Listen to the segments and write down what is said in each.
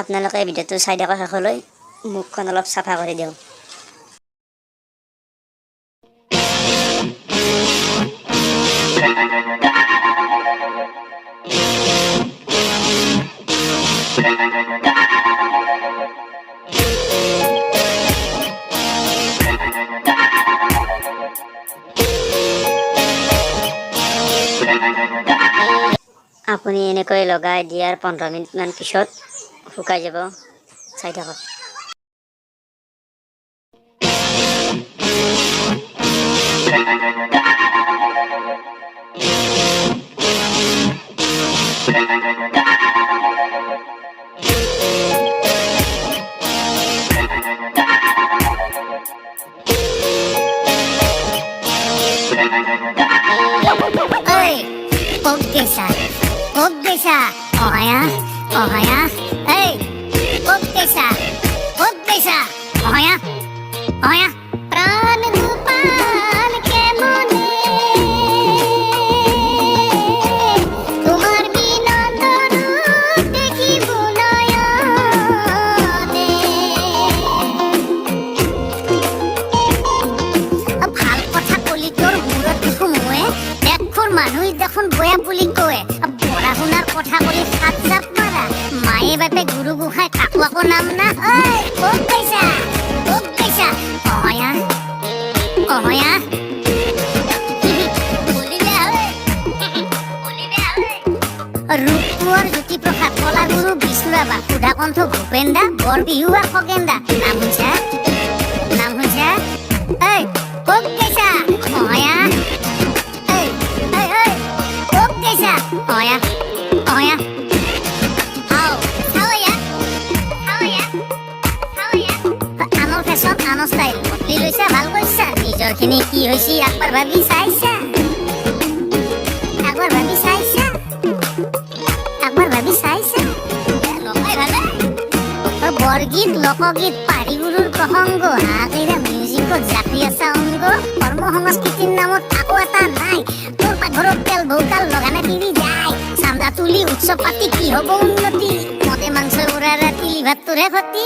আপোনালোকে ভিডিঅ'টো চাই দেখক শেষলৈ মুখখন অলপ চাফা কৰি দিওঁ আপুনি এনেকৈ লগাই দিয়াৰ 15 মিনিটমান পিছত শুকাই যাব চাই থাকক মানুষ দেখোন বয়া বুলি কয় পঢ়া শুনার কথা বলি সাত জাপ মারা মায়ে বাপে গুরু গুহায় কাকু আকো নাম না ওই খুব পয়সা অহয়া অহয়া রূপপুর জ্যোতিপ্রসাদ কলা গুরু বিষ্ণুরাবা সুধাকণ্ঠ ভূপেন দা বৰ বিহুয়া খগেন দা নাম শুনছা এই খুব পয়সা অহয়া আনৰ ষ্টাইল বদলি লৈছা ভাল কৰিছা নিজৰ খিনি কি হৈছে একবাৰ ভাবি চাইছা বৰগীত লোকগীত পাৰিগুৰুৰ প্ৰসংগ হাতেৰে মিউজিকত জাপি আছা অংগ কৰ্ম সংস্কৃতিৰ নামত আকৌ এটা নাই তোৰ পাকঘৰত তেল ভৌকাল লগানে তিৰি যায় চান্দা তুলি উৎসৱ পাতি কি হ'ব উন্নতি মদে মাংস উৰা ৰাতি লিভাত তোৰে ক্ষতি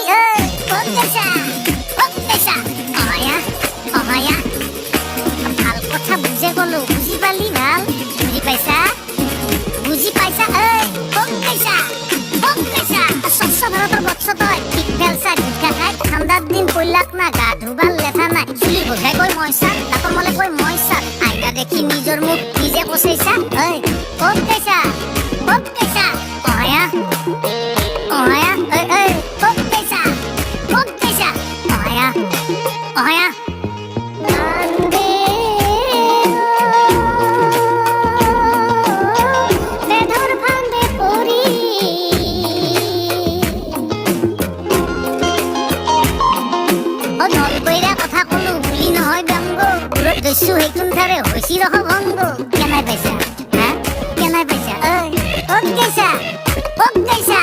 ক'ত গৈছা অহয়া ভাল কথা বুজে গলো বুজি পালি ভাল বুজি পাইছা ক'ত গৈছা স্বচ্ছ ভাৰতৰ বৎস তই ঠিক ফেলছা গুটখা খাই ঠাণ্ডাৰ দিন কৈলাক না গা ধুবাৰ লেঠা নাই চুলি বজাই কৈ মইছা দাঁতৰ মলে কৈ মইছা আইতা দেখি নিজৰ মুখ নিজে কচাইছা ক'ত গৈছা অহয়া ক'ত গৈছা অহয়া দস্যু সেইটোন ধাৰে হৈছি ৰহ ভংগ কেনাই পাইছা ক'ত গৈছা